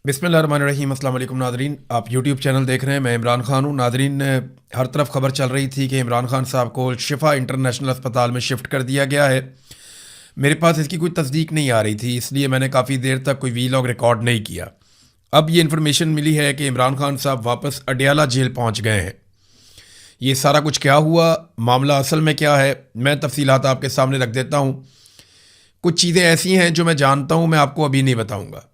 बिस्मिल्लाहिर्रहमानिर्रहीम। अस्सलाम वालेकुम नाज़रीन, आप यूट्यूब चैनल देख रहे हैं। मैं इमरान खान हूँ। नाज़रीन, हर तरफ खबर चल रही थी कि इमरान खान साहब को शिफा इंटरनेशनल अस्पताल में शिफ्ट कर दिया गया है। मेरे पास इसकी कोई तस्दीक नहीं आ रही थी, इसलिए मैंने काफ़ी देर तक कोई वीलॉग रिकॉर्ड नहीं किया। अब ये इन्फॉर्मेशन मिली है कि इमरान खान साहब वापस अडयाला जेल पहुँच गए हैं। ये सारा कुछ क्या हुआ, मामला असल में क्या है, मैं तफसीलात आपके सामने रख देता हूँ। कुछ चीज़ें ऐसी हैं जो मैं जानता हूँ, मैं आपको अभी नहीं बताऊँगा।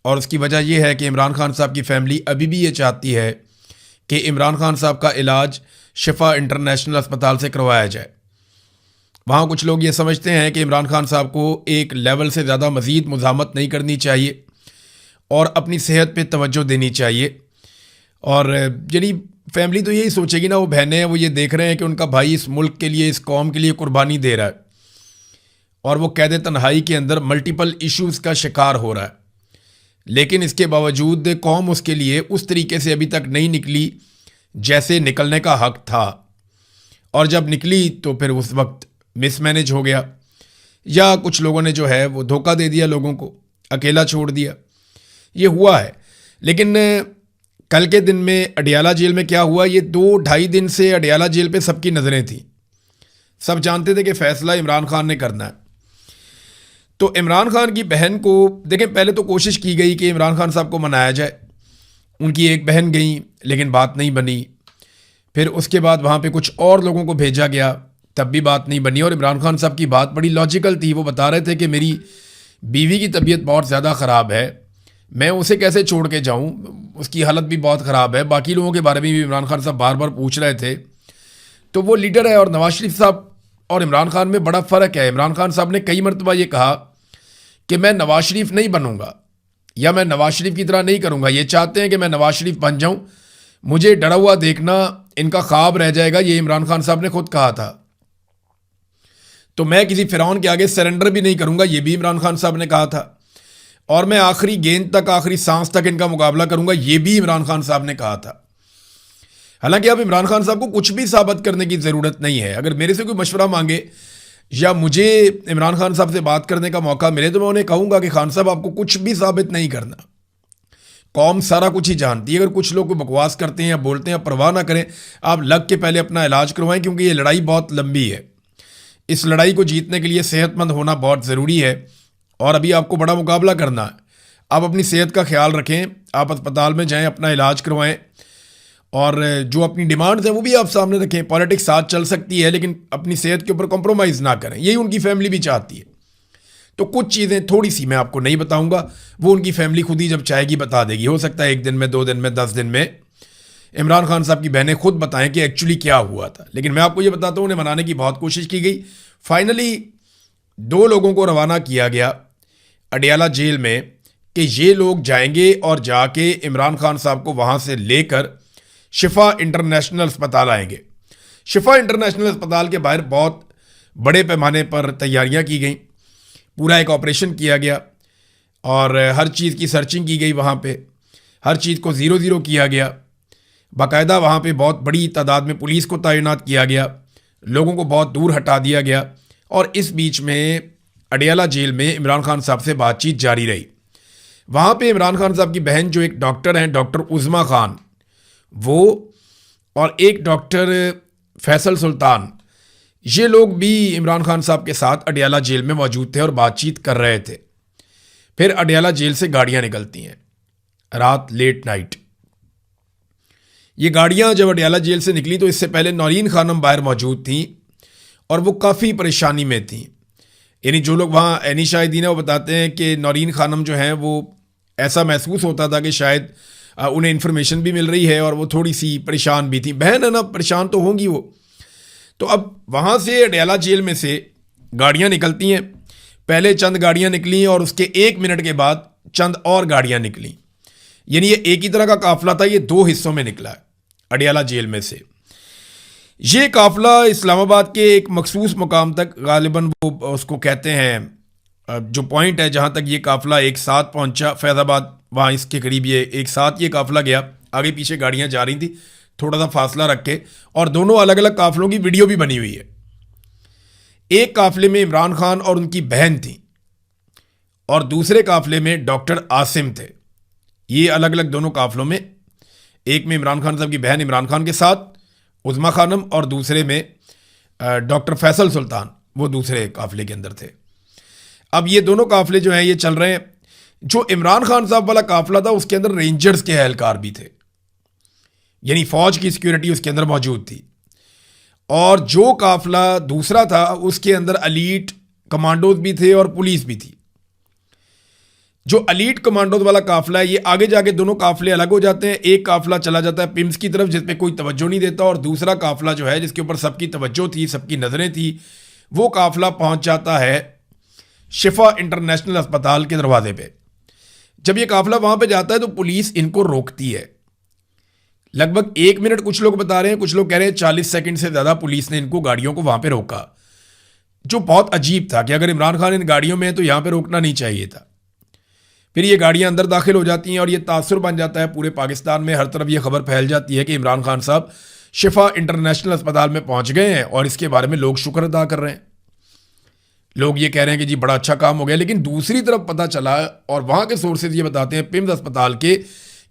और उसकी वजह यह है कि इमरान खान साहब की फ़ैमिली अभी भी ये चाहती है कि इमरान खान साहब का इलाज शिफा इंटरनेशनल अस्पताल से करवाया जाए। वहाँ कुछ लोग ये समझते हैं कि इमरान खान साहब को एक लेवल से ज़्यादा मज़ीद मुज़ाहमत नहीं करनी चाहिए और अपनी सेहत पे तवज्जो देनी चाहिए। और यानी फैमिली तो यही सोचेगी ना, वो बहनें हैं, वो ये देख रहे हैं कि उनका भाई इस मुल्क के लिए, इस कौम के लिए कुर्बानी दे रहा है और वो कैद तन्हाई के अंदर मल्टीपल इश्यूज़ का शिकार हो रहा है। लेकिन इसके बावजूद कौम उसके लिए उस तरीके से अभी तक नहीं निकली जैसे निकलने का हक था। और जब निकली तो फिर उस वक्त मिसमैनेज हो गया, या कुछ लोगों ने जो है वो धोखा दे दिया, लोगों को अकेला छोड़ दिया। ये हुआ है। लेकिन कल के दिन में अडयाला जेल में क्या हुआ, ये 2-2.5 दिन से अडयाला जेल पे सबकी नज़रें थी। सब जानते थे कि फ़ैसला इमरान खान ने करना है। तो इमरान खान की बहन को देखें, पहले तो कोशिश की गई कि इमरान खान साहब को मनाया जाए। उनकी एक बहन गई लेकिन बात नहीं बनी। फिर उसके बाद वहाँ पे कुछ और लोगों को भेजा गया, तब भी बात नहीं बनी। और इमरान खान साहब की बात बड़ी लॉजिकल थी। वो बता रहे थे कि मेरी बीवी की तबीयत बहुत ज़्यादा ख़राब है, मैं उसे कैसे छोड़ के जाऊँ, उसकी हालत भी बहुत ख़राब है। बाकी लोगों के बारे में भी इमरान खान साहब बार बार पूछ रहे थे। तो वो लीडर है। और नवाज शरीफ साहब और इमरान खान में बड़ा फ़र्क है। इमरान खान साहब ने कई मरतबा ये कहा कि मैं नवाज शरीफ नहीं बनूंगा या मैं नवाज शरीफ की तरह नहीं करूंगा। ये चाहते हैं कि मैं नवाज शरीफ बन जाऊं, मुझे डरा हुआ देखना इनका ख्वाब रह जाएगा। ये इमरान खान साहब ने खुद कहा था। तो मैं किसी फिरौन के आगे सरेंडर भी नहीं करूंगा, ये भी इमरान खान साहब ने कहा था। और मैं आखिरी गेंद तक, आखिरी सांस तक इनका मुकाबला करूंगा, ये भी इमरान खान साहब ने कहा था। हालांकि अब इमरान खान साहब को कुछ भी साबित करने की ज़रूरत नहीं है। अगर मेरे से कोई मशवरा मांगे या मुझे इमरान खान साहब से बात करने का मौका मिले तो मैं उन्हें कहूँगा कि खान साहब आपको कुछ भी साबित नहीं करना, कौम सारा कुछ ही जानती है। अगर कुछ लोग बकवास करते हैं या बोलते हैं, परवाह ना करें, आप लग के पहले अपना इलाज करवाएं, क्योंकि ये लड़ाई बहुत लंबी है। इस लड़ाई को जीतने के लिए सेहतमंद होना बहुत ज़रूरी है और अभी आपको बड़ा मुकाबला करना है। आप अपनी सेहत का ख्याल रखें, आप अस्पताल में जाएँ, अपना इलाज करवाएँ और जो अपनी डिमांड्स हैं वो भी आप सामने रखें। पॉलिटिक्स साथ चल सकती है लेकिन अपनी सेहत के ऊपर कॉम्प्रोमाइज़ ना करें, यही उनकी फैमिली भी चाहती है। तो कुछ चीज़ें थोड़ी सी मैं आपको नहीं बताऊंगा, वो उनकी फैमिली खुद ही जब चाहेगी बता देगी। हो सकता है 1 दिन में, 2 दिन में, 10 दिन में इमरान खान साहब की बहनें खुद बताएं कि एक्चुअली क्या हुआ था। लेकिन मैं आपको ये बताता हूँ, उन्हें मनाने की बहुत कोशिश की गई। फाइनली 2 लोगों को रवाना किया गया अडयाला जेल में कि ये लोग जाएंगे और जाके इमरान खान साहब को वहाँ से लेकर शिफा इंटरनेशनल अस्पताल आएंगे। शिफा इंटरनेशनल अस्पताल के बाहर बहुत बड़े पैमाने पर तैयारियां की गई, पूरा एक ऑपरेशन किया गया और हर चीज़ की सर्चिंग की गई। वहाँ पे हर चीज़ को 0-0 किया गया। बाकायदा वहाँ पे बहुत बड़ी तादाद में पुलिस को तैनात किया गया, लोगों को बहुत दूर हटा दिया गया। और इस बीच में अडयाला जेल में इमरान खान साहब से बातचीत जारी रही। वहाँ पे इमरान खान साहब की बहन जो एक डॉक्टर हैं, डॉक्टर उज़मा खान, वो और एक डॉक्टर फैसल सुल्तान, ये लोग भी इमरान खान साहब के साथ अडयाला जेल में मौजूद थे और बातचीत कर रहे थे। फिर अडयाला जेल से गाड़ियां निकलती हैं रात, लेट नाइट। ये गाड़ियां जब अडयाला जेल से निकली तो इससे पहले नौरीन खानम बाहर मौजूद थी और वो काफ़ी परेशानी में थी। यानी जो लोग वहाँ एनी शाहिदीन है वो बताते हैं कि नौरीन खानम जो हैं वो ऐसा महसूस होता था कि शायद उन्हें इन्फॉर्मेशन भी मिल रही है और वो थोड़ी सी परेशान भी थी। बहन है ना, परेशान तो होंगी वो। तो अब वहाँ से अडयाला जेल में से गाड़ियाँ निकलती हैं। पहले चंद गाड़ियाँ निकली और उसके 1 मिनट के बाद चंद और गाड़ियाँ निकली। यानी ये एक ही तरह का काफिला था, ये 2 हिस्सों में निकला है अडयाला जेल में से। ये काफिला इस्लामाबाद के एक मखसूस मुकाम तक, गालिबन वो उसको कहते हैं जो पॉइंट है जहाँ तक ये काफिला एक साथ पहुँचा, फैज़ाबाद, वहाँ इसके करीब ये एक साथ ये काफिला गया। आगे पीछे गाड़ियाँ जा रही थी थोड़ा सा फासला रख के, और दोनों अलग अलग काफिलों की वीडियो भी बनी हुई है। एक काफिले में इमरान खान और उनकी बहन थी और दूसरे काफिले में डॉक्टर आसिम थे। ये अलग अलग दोनों काफिलों में, एक में इमरान खान साहब की बहन इमरान खान के साथ उज़मा खानम और दूसरे में डॉक्टर फैसल सुल्तान, वो दूसरे काफिले के अंदर थे। अब ये दोनों काफिले जो हैं ये चल रहे हैं। जो इमरान खान साहब वाला काफिला था उसके अंदर रेंजर्स के एहलकार भी थे, यानी फौज की सिक्योरिटी उसके अंदर मौजूद थी। और जो काफिला दूसरा था उसके अंदर एलीट कमांडोज भी थे और पुलिस भी थी। जो एलीट कमांडोज वाला काफिला है ये आगे जाके दोनों काफिले अलग हो जाते हैं। एक काफिला चला जाता है पिम्स की तरफ जिसपे कोई तवज्जो नहीं देता, और दूसरा काफिला जो है जिसके ऊपर सबकी तवज्जो थी, सबकी नज़रें थी, वो काफिला पहुंच जाता है शिफा इंटरनेशनल अस्पताल के दरवाजे पे। जब ये काफिला वहां पे जाता है तो पुलिस इनको रोकती है। लगभग 1 मिनट कुछ लोग बता रहे हैं, कुछ लोग कह रहे हैं 40 सेकंड से ज़्यादा पुलिस ने इनको गाड़ियों को वहां पे रोका, जो बहुत अजीब था कि अगर इमरान खान इन गाड़ियों में है तो यहां पे रोकना नहीं चाहिए था। फिर ये गाड़ियां अंदर दाखिल हो जाती हैं और ये तासुर बन जाता है पूरे पाकिस्तान में। हर तरफ ये खबर फैल जाती है कि इमरान खान साहब शिफा इंटरनेशनल अस्पताल में पहुंच गए हैं, और इसके बारे में लोग शुक्र अदा कर रहे हैं। लोग ये कह रहे हैं कि जी बड़ा अच्छा काम हो गया। लेकिन दूसरी तरफ पता चला, और वहां के सोर्सेज ये बताते हैं पिम्स अस्पताल के,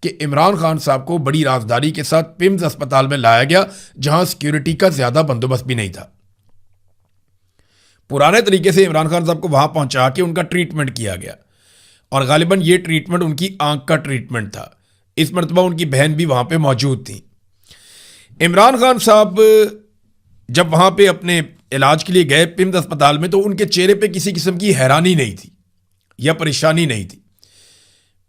कि इमरान खान साहब को बड़ी राजदारी के साथ पिम्स अस्पताल में लाया गया जहां सिक्योरिटी का ज्यादा बंदोबस्त भी नहीं था। पुराने तरीके से इमरान खान साहब को वहां पहुंचा के उनका ट्रीटमेंट किया गया, और गालिबन ये ट्रीटमेंट उनकी आंख का ट्रीटमेंट था। इस मरतबा उनकी बहन भी वहां पे मौजूद थी। इमरान खान साहब जब वहां पे अपने इलाज के लिए गए पिम्स अस्पताल में, तो उनके चेहरे पे किसी किस्म की हैरानी नहीं थी या परेशानी नहीं थी।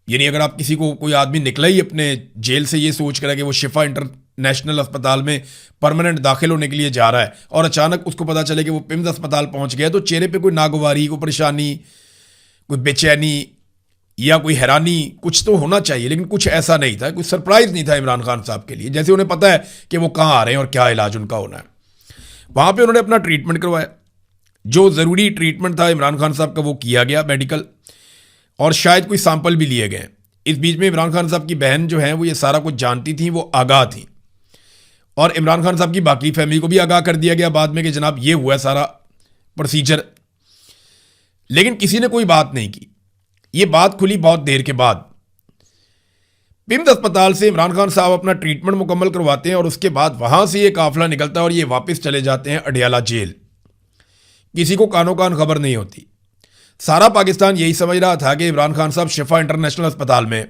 यानी अगर आप किसी को, कोई आदमी निकला ही अपने जेल से ये सोच कर कि वो शिफा इंटरनेशनल अस्पताल में परमानेंट दाखिल होने के लिए जा रहा है, और अचानक उसको पता चले कि वो पिम्स अस्पताल पहुंच गया, तो चेहरे पे कोई नागवारी, कोई परेशानी, कोई बेचैनी या कोई हैरानी कुछ तो होना चाहिए। लेकिन कुछ ऐसा नहीं था, कोई सरप्राइज नहीं था इमरान खान साहब के लिए, जैसे उन्हें पता है कि वो कहाँ आ रहे हैं और क्या इलाज उनका होना है। वहां पे उन्होंने अपना ट्रीटमेंट करवाया, जो ज़रूरी ट्रीटमेंट था इमरान खान साहब का वो किया गया मेडिकल, और शायद कोई सैंपल भी लिए गए। इस बीच में इमरान खान साहब की बहन जो है वो ये सारा कुछ जानती थी, वो आगाह थी, और इमरान खान साहब की बाकी फैमिली को भी आगाह कर दिया गया बाद में कि जनाब ये हुआ सारा प्रोसीजर। लेकिन किसी ने कोई बात नहीं की। ये बात खुली बहुत देर के बाद। पिम्स अस्पताल से इमरान खान साहब अपना ट्रीटमेंट मुकम्मल करवाते हैं, और उसके बाद वहां से ये काफिला निकलता है और ये वापस चले जाते हैं अडियाला जेल। किसी को कानो कान खबर नहीं होती। सारा पाकिस्तान यही समझ रहा था कि इमरान खान साहब शिफा इंटरनेशनल अस्पताल में।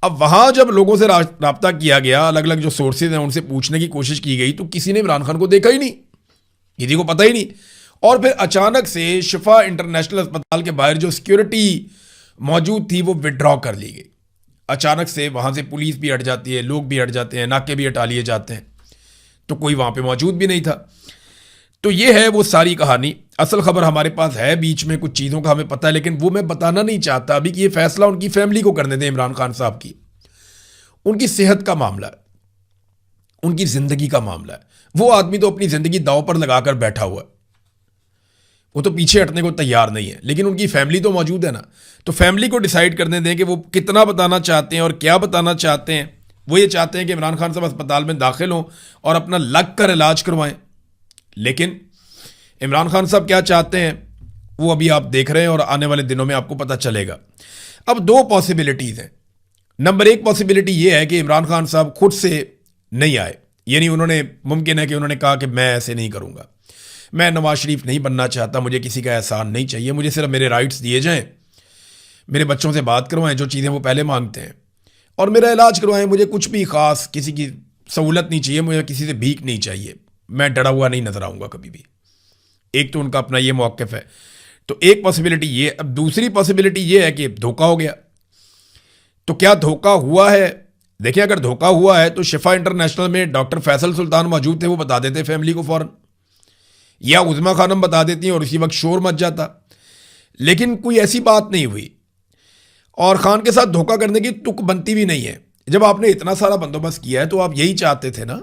अब वहां जब लोगों से राब्ता किया गया, अलग अलग जो सोर्सेज हैं उनसे पूछने की कोशिश की गई, तो किसी ने इमरान खान को देखा ही नहीं, किसी को पता ही नहीं। और फिर अचानक से शिफा इंटरनेशनल अस्पताल के बाहर जो सिक्योरिटी मौजूद थी वो विड्रॉ कर ली गई। अचानक से वहां से पुलिस भी हट जाती है, लोग भी हट जाते हैं, नाके भी हटा लिए जाते हैं, तो कोई वहां पे मौजूद भी नहीं था। तो ये है वो सारी कहानी। असल खबर हमारे पास है, बीच में कुछ चीज़ों का हमें पता है, लेकिन वो मैं बताना नहीं चाहता अभी कि ये फैसला उनकी फैमिली को करने दें। इमरान खान साहब की, उनकी सेहत का मामला है, उनकी ज़िंदगी का मामला है। वो आदमी तो अपनी ज़िंदगी दांव पर लगाकर बैठा हुआ है, वो तो पीछे हटने को तैयार नहीं है। लेकिन उनकी फैमिली तो मौजूद है ना, तो फैमिली को डिसाइड करने दें कि वो कितना बताना चाहते हैं और क्या बताना चाहते हैं। वो ये चाहते हैं कि इमरान खान साहब अस्पताल में दाखिल हों और अपना लग कर इलाज करवाएं। लेकिन इमरान खान साहब क्या चाहते हैं वो अभी आप देख रहे हैं, और आने वाले दिनों में आपको पता चलेगा। अब 2 पॉसिबिलिटीज़ हैं। नंबर 1 पॉसिबिलिटी ये है कि इमरान खान साहब खुद से नहीं आए, यानी उन्होंने, मुमकिन है कि उन्होंने कहा कि मैं ऐसे नहीं करूँगा, मैं नवाज शरीफ नहीं बनना चाहता, मुझे किसी का एहसान नहीं चाहिए, मुझे सिर्फ मेरे राइट्स दिए जाएं, मेरे बच्चों से बात करवाएं जो चीज़ें वो पहले मांगते हैं, और मेरा इलाज करवाएं। मुझे कुछ भी ख़ास किसी की सहूलत नहीं चाहिए, मुझे किसी से भीख नहीं चाहिए, मैं डरा हुआ नहीं नजर आऊँगा कभी भी। एक तो उनका अपना ये मौक़िफ़ है। तो एक पॉसिबिलिटी ये। अब दूसरी पॉसिबिलिटी ये है कि धोखा हो गया। तो क्या धोखा हुआ है? देखिए, अगर धोखा हुआ है तो शिफा इंटरनेशनल में डॉक्टर फैसल सुल्तान मौजूद थे, वो बता देते फैमिली को फ़ौरन, या उज़मा खानम बता देती हैं और उसी वक्त शोर मच जाता। लेकिन कोई ऐसी बात नहीं हुई, और खान के साथ धोखा करने की तुक बनती भी नहीं है। जब आपने इतना सारा बंदोबस्त किया है तो आप यही चाहते थे ना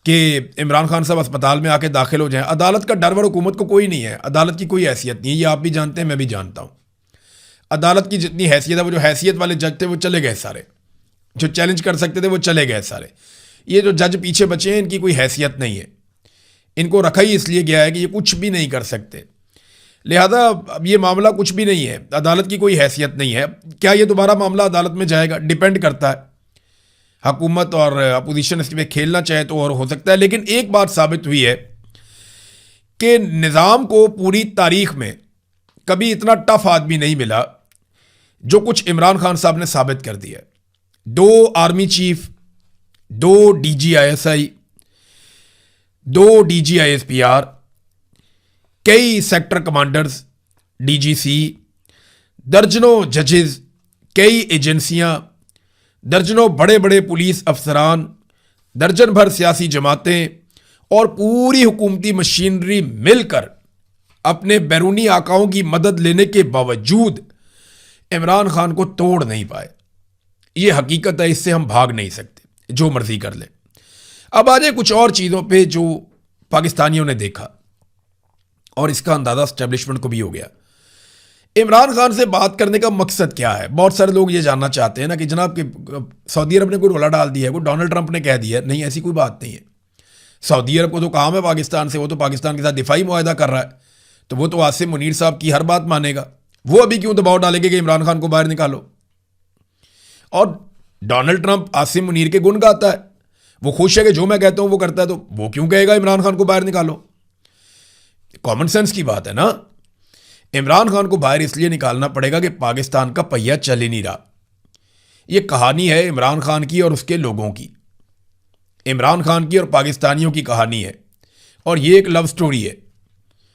कि इमरान खान साहब अस्पताल में आके दाखिल हो जाएं। अदालत का डर व हुकूमत को कोई नहीं है, अदालत की कोई हैसियत नहीं है, ये आप भी जानते हैं, मैं भी जानता हूँ। अदालत की जितनी हैसियत है, वो जो हैसियत वाले जज थे वो चले गए सारे, जो चैलेंज कर सकते थे वो चले गए सारे। ये जो जज पीछे बचे हैं, इनकी कोई हैसियत नहीं है, इनको रखा ही इसलिए गया है कि ये कुछ भी नहीं कर सकते। लिहाजा अब ये मामला कुछ भी नहीं है, अदालत की कोई हैसियत नहीं है। क्या ये दोबारा मामला अदालत में जाएगा, डिपेंड करता है। हुकूमत और अपोजिशन इसमें खेलना चाहे तो और हो सकता है, लेकिन एक बात साबित हुई है कि निज़ाम को पूरी तारीख में कभी इतना टफ आदमी नहीं मिला जो कुछ इमरान खान साहब ने साबित कर दिया। 2 आर्मी चीफ, 2 DGISI, 2 DGISPR, कई सेक्टर कमांडर्स, DGC, दर्जनों जजेस, कई एजेंसियां, दर्जनों बड़े बड़े पुलिस अफसरान, दर्जन भर सियासी जमातें और पूरी हुकूमती मशीनरी मिलकर अपने बैरूनी आकाओं की मदद लेने के बावजूद इमरान खान को तोड़ नहीं पाए। ये हकीकत है, इससे हम भाग नहीं सकते, जो मर्जी कर ले। अब आ जाए कुछ और चीज़ों पे जो पाकिस्तानियों ने देखा और इसका अंदाज़ा एस्टेब्लिशमेंट को भी हो गया। इमरान खान से बात करने का मकसद क्या है? बहुत सारे लोग ये जानना चाहते हैं ना कि जनाब कि सऊदी अरब ने कोई रोला डाल दिया है, कोई डोनाल्ड ट्रंप ने कह दिया है। नहीं, ऐसी कोई बात नहीं है। सऊदी अरब को तो काम है पाकिस्तान से, वो तो पाकिस्तान के साथ दिफाई मुआहदा कर रहा है, तो वो तो आसिम मुनीर साहब की हर बात मानेगा। वो अभी क्यों दबाव डालेंगे कि इमरान खान को बाहर निकालो? और डोनाल्ड ट्रंप आसिम मुनीर के गुण गाता है, वो खुश है कि जो मैं कहता हूं वो करता है, तो वो क्यों कहेगा इमरान खान को बाहर निकालो? कॉमन सेंस की बात है ना। इमरान खान को बाहर इसलिए निकालना पड़ेगा कि पाकिस्तान का पहिया चल ही नहीं रहा। यह कहानी है इमरान खान की और उसके लोगों की, इमरान खान की और पाकिस्तानियों की कहानी है। और ये एक लव स्टोरी है,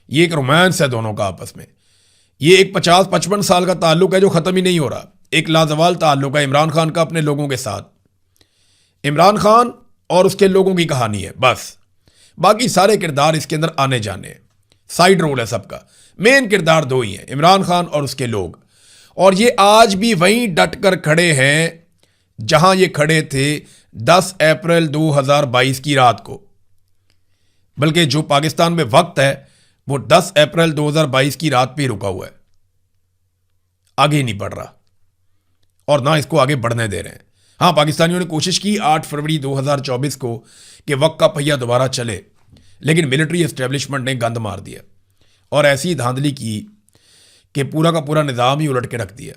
ये एक रोमांस है दोनों का आपस में। ये एक 50-55 साल का ताल्लुक है जो ख़त्म ही नहीं हो रहा। एक लाजवाल ताल्लुक है इमरान खान का अपने लोगों के साथ। इमरान खान और उसके लोगों की कहानी है बस। बाकी सारे किरदार इसके अंदर आने जाने हैं, साइड रोल है सबका। मेन किरदार 2 ही हैं, इमरान खान और उसके लोग। और ये आज भी वहीं डट कर खड़े हैं जहां ये खड़े थे 10 अप्रैल 2022 की रात को। बल्कि जो पाकिस्तान में वक्त है वो 10 अप्रैल 2022 की रात पे रुका हुआ है, आगे नहीं बढ़ रहा और ना इसको आगे बढ़ने दे रहे हैं। हाँ, पाकिस्तानियों ने कोशिश की 8 फरवरी 2024 को कि वक्त का पहिया दोबारा चले, लेकिन मिलिट्री एस्टेब्लिशमेंट ने गंद मार दिया और ऐसी धांधली की कि पूरा का पूरा निज़ाम ही उलट के रख दिया।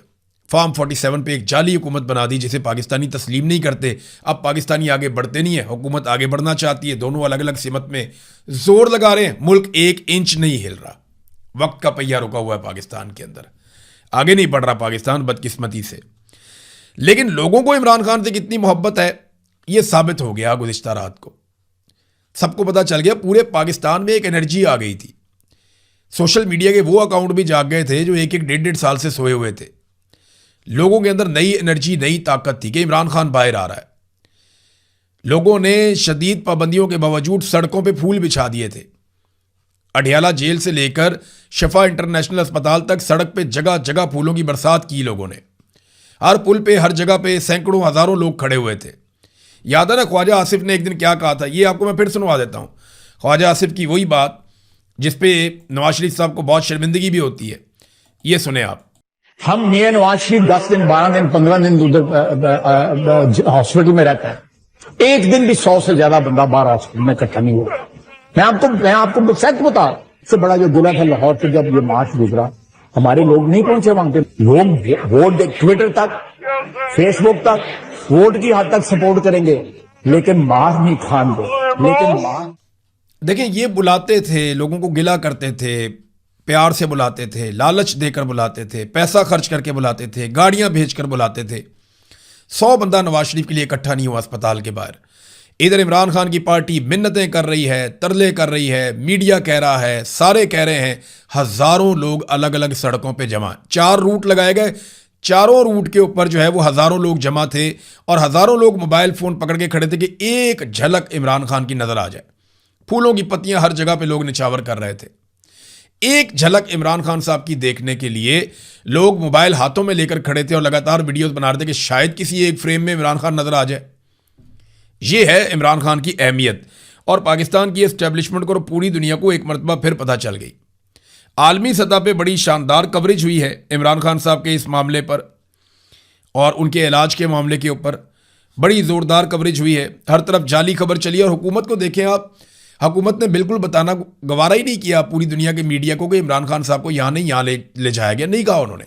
फॉर्म 47 पे एक जाली हुकूमत बना दी जिसे पाकिस्तानी तस्लीम नहीं करते। अब पाकिस्तानी आगे बढ़ते नहीं है, हुकूमत आगे बढ़ना चाहती है। दोनों अलग अलग सिमत में जोर लगा रहे हैं, मुल्क 1 इंच नहीं हिल रहा। वक्त का पहिया रुका हुआ है पाकिस्तान के अंदर, आगे नहीं बढ़ रहा पाकिस्तान बदकिस्मती से। लेकिन लोगों को इमरान खान से कितनी मोहब्बत है यह साबित हो गया गुज़िश्ता रात को। सबको पता चल गया, पूरे पाकिस्तान में एक एनर्जी आ गई थी। सोशल मीडिया के वो अकाउंट भी जाग गए थे जो 1-1, 1.5 साल से सोए हुए थे। लोगों के अंदर नई एनर्जी, नई ताकत थी कि इमरान खान बाहर आ रहा है। लोगों ने शदीद पाबंदियों के बावजूद सड़कों पे फूल बिछा दिए थे। अडियाला जेल से लेकर शिफा इंटरनेशनल अस्पताल तक सड़क पे जगह जगह फूलों की बरसात की लोगों ने। हर पुल पे, हर जगह पे सैकड़ों हजारों लोग खड़े हुए थे। याद है ना ख्वाजा आसिफ ने एक दिन क्या कहा था? ये आपको मैं फिर सुनवा देता हूँ। ख्वाजा आसिफ की वही बात जिसपे नवाज शरीफ साहब को बहुत शर्मिंदगी भी होती है। ये सुने आप। हम मियां नवाज शरीफ 10 दिन, 12 दिन, 15 दिन उधर हॉस्पिटल में रहता है। एक दिन भी 100 से ज्यादा बंदा बाहर हॉस्पिटल में इकट्ठा नहीं हुआ। मैं आपको सच बता, सबसे बड़ा जो गुना था लाहौर पे जब ये मार्च गुजरा, हमारे लोग नहीं पहुंचे वहां पे। लोग वोट ट्विटर तक, फेसबुक तक, वोट की हद तक सपोर्ट करेंगे, लेकिन मार नहीं खान दो। लेकिन मार देखें, ये बुलाते थे, लोगों को गिला करते थे, प्यार से बुलाते थे, लालच देकर बुलाते थे, पैसा खर्च करके बुलाते थे, गाड़ियां भेजकर बुलाते थे। 100 बंदा नवाज शरीफ के लिए इकट्ठा नहीं हुआ अस्पताल के बाहर। इधर इमरान खान की पार्टी मिन्नतें कर रही है, तरले कर रही है, मीडिया कह रहा है, सारे कह रहे हैं। हजारों लोग अलग अलग सड़कों पे जमा, 4 रूट लगाए गए, चारों रूट के ऊपर जो है वो हजारों लोग जमा थे और हजारों लोग मोबाइल फोन पकड़ के खड़े थे कि एक झलक इमरान खान की नजर आ जाए। फूलों की पत्तियां हर जगह पे लोग निछावर कर रहे थे। एक झलक इमरान खान साहब की देखने के लिए लोग मोबाइल हाथों में लेकर खड़े थे और लगातार वीडियोस बना रहे थे कि शायद किसी एक फ्रेम में इमरान खान नजर आ जाए। यह है इमरान खान की अहमियत और पाकिस्तान की एस्टेब्लिशमेंट को पूरी दुनिया को एक मरतबा फिर पता चल गई। आलमी सतह पे बड़ी शानदार कवरेज हुई है इमरान खान साहब के इस मामले पर और उनके इलाज के मामले के ऊपर बड़ी ज़ोरदार कवरेज हुई है। हर तरफ जाली खबर चली और हुकूमत को देखें आप, हुकूमत ने बिल्कुल बताना गवारा ही नहीं किया पूरी दुनिया के मीडिया को कि इमरान खान साहब को यहाँ नहीं यहाँ ले जाया गया, नहीं कहा उन्होंने।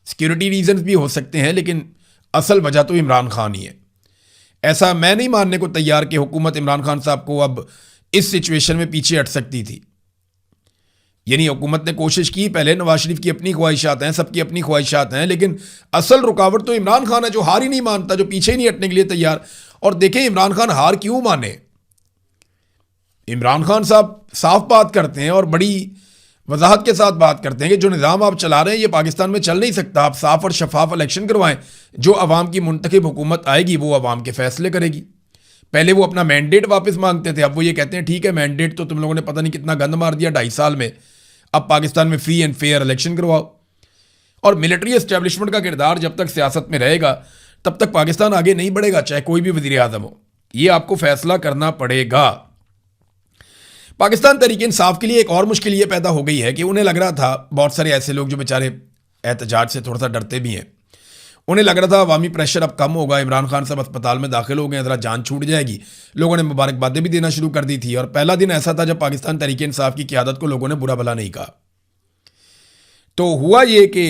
सिक्योरिटी रीजंस भी हो सकते हैं, लेकिन असल वजह तो इमरान खान ही है। ऐसा मैं नहीं मानने को तैयार कि हुकूमत इमरान खान साहब को अब इस सिचुएशन में पीछे हट सकती थी। यानी हुकूमत ने कोशिश की, पहले नवाज शरीफ की अपनी ख्वाहिशात हैं, सबकी अपनी ख्वाहिशात हैं, लेकिन असल रुकावट तो इमरान खान है जो हार ही नहीं मानता, जो पीछे ही नहीं हटने के लिए तैयार। और देखें इमरान खान हार क्यों माने। इमरान खान साहब साफ बात करते हैं और बड़ी वजाहत के साथ बात करते हैं कि जो निज़ाम आप चला रहे हैं ये पाकिस्तान में चल नहीं सकता। आप साफ और शफाफ इलेक्शन करवाएं, जो अवाम की मुंतखब हुकूमत आएगी वो अवाम के फैसले करेगी। पहले वो अपना मैंडेट वापस मांगते थे, अब वो ये कहते हैं ठीक है मैंडेट तो तुम लोगों ने पता नहीं कितना गंद मार दिया 2.5 साल में, अब पाकिस्तान में फ्री एंड फेयर इलेक्शन करवाओ। और मिलिट्री एस्टेब्लिशमेंट का किरदार जब तक सियासत में रहेगा तब तक पाकिस्तान आगे नहीं बढ़ेगा, चाहे कोई भी वज़ीर आज़म हो। ये आपको फैसला करना पड़ेगा। पाकिस्तान तहरीक इंसाफ के लिए एक और मुश्किल ये पैदा हो गई है कि उन्हें लग रहा था, बहुत सारे ऐसे लोग जो बेचारे एहतजाज से थोड़ा सा डरते भी हैं, उन्हें लग रहा था अवामी प्रेशर अब कम होगा, इमरान खान साहब अस्पताल में दाखिल हो गए, ज़रा जान छूट जाएगी। लोगों ने मुबारकबादें भी देना शुरू कर दी थी। और पहला दिन ऐसा था जब पाकिस्तान तहरीक इंसाफ की क़यादत को लोगों ने बुरा भला नहीं कहा। तो हुआ ये कि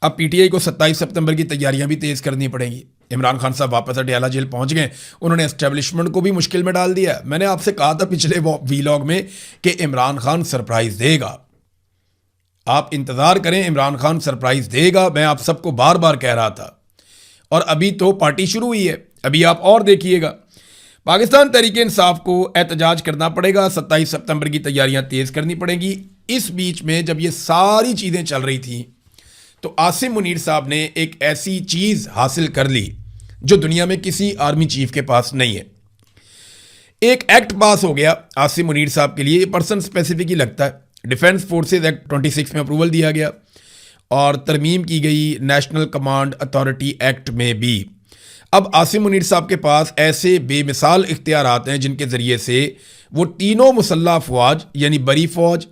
अब PTI को 27 सितंबर की तैयारियां भी तेज़ करनी पड़ेंगी। इमरान खान साहब वापस अडयाला जेल पहुंच गए, उन्होंने एस्टेब्लिशमेंट को भी मुश्किल में डाल दिया। मैंने आपसे कहा था पिछले वीलॉग में कि इमरान खान सरप्राइज़ देगा, आप इंतज़ार करें, इमरान खान सरप्राइज़ देगा। मैं आप सबको बार बार कह रहा था। और अभी तो पार्टी शुरू हुई है, अभी आप और देखिएगा। पाकिस्तान तहरीक इंसाफ को एहतजाज करना पड़ेगा, 27 सितंबर की तैयारियां तेज़ करनी पड़ेंगी। इस बीच में जब ये सारी चीज़ें चल रही थी तो आसिम मुनीर साहब ने एक ऐसी चीज़ हासिल कर ली जो दुनिया में किसी आर्मी चीफ के पास नहीं है। एक एक्ट पास हो गया आसिम मुनीर साहब के लिए, ये पर्सन स्पेसिफिक ही लगता है। डिफेंस फोर्सेज एक्ट 26 में अप्रूवल दिया गया और तरमीम की गई नेशनल कमांड अथॉरिटी एक्ट में भी। अब आसिम मुनीर साहब के पास ऐसे बेमिसाल इख्तियारात हैं जिनके ज़रिए से वो तीनों मुसल्लह अफवाज यानी बरी फौज,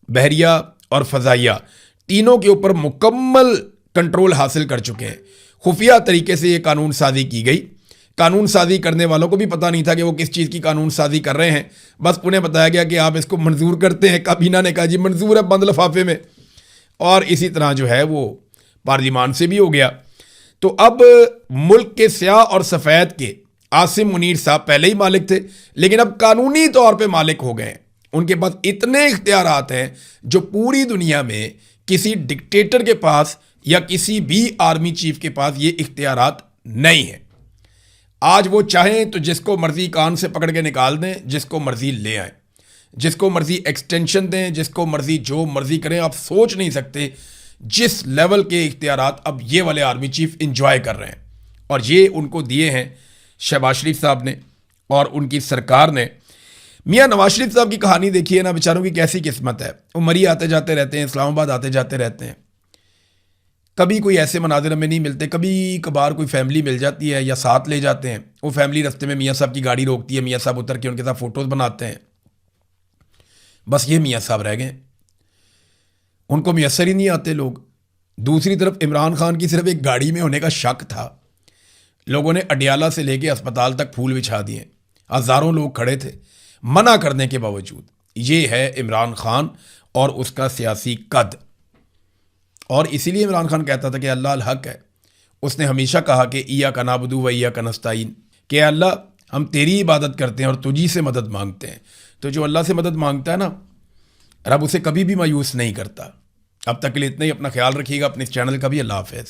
बहरिया और फ़ज़ाइया, तीनों के ऊपर मुकम्मल कंट्रोल हासिल कर चुके हैं। खुफिया तरीके से ये कानून साजी की गई। कानून साजी करने वालों को भी पता नहीं था कि वो किस चीज़ की कानून साजी कर रहे हैं, बस उन्हें बताया गया कि आप इसको मंजूर करते हैं। काबीना ने कहा जी मंजूर है, बंद लिफाफे में। और इसी तरह जो है वो पार्लिमान से भी हो गया। तो अब मुल्क के स्याह और सफ़ेद के आसिम मुनीर साहब पहले ही मालिक थे, लेकिन अब कानूनी तौर पे मालिक हो गए। उनके पास इतने इख्तियारात हैं जो पूरी दुनिया में किसी डिक्टेटर के पास या किसी भी आर्मी चीफ के पास ये इख्तियारात नहीं है। आज वो चाहें तो जिसको मर्जी कान से पकड़ के निकाल दें, जिसको मर्जी ले आए, जिसको मर्जी एक्सटेंशन दें, जिसको मर्जी जो मर्जी करें। आप सोच नहीं सकते जिस लेवल के इख्तियारात अब ये वाले आर्मी चीफ इंजॉय कर रहे हैं। और ये उनको दिए हैं शहबाज शरीफ साहब ने और उनकी सरकार ने। मियाँ नवाज शरीफ साहब की कहानी देखिए ना, बेचारों की कैसी किस्मत है। वो मरी आते जाते रहते हैं, इस्लामाबाद आते जाते रहते हैं, कभी कोई ऐसे मनाजिर में नहीं मिलते। कभी कभार कोई फैमिली मिल जाती है या साथ ले जाते हैं, वो फैमिली रास्ते में मियाँ साहब की गाड़ी रोकती है, मियाँ साहब उतर के उनके साथ फ़ोटोज़ बनाते हैं। बस ये मियाँ साहब रह गए, उनको मैसर ही नहीं आते लोग। दूसरी तरफ इमरान खान की सिर्फ एक गाड़ी में होने का शक था, लोगों ने अडयाला से लेके अस्पताल तक फूल बिछा दिए, हज़ारों लोग खड़े थे मना करने के बावजूद। ये है इमरान खान और उसका सियासी कद। और इसीलिए इमरान खान कहता था कि अल्लाह अल हक है। उसने हमेशा कहा कि इया का नाबुदू व इया का नस्ताइन, कि अल्लाह हम तेरी इबादत करते हैं और तुझी से मदद मांगते हैं। तो जो अल्लाह से मदद मांगता है ना, रब उसे कभी भी मायूस नहीं करता। अब तक के लिए इतना ही। अपना ख्याल रखिएगा, अपने इस चैनल का भी। अल्लाह हाफ़िज़।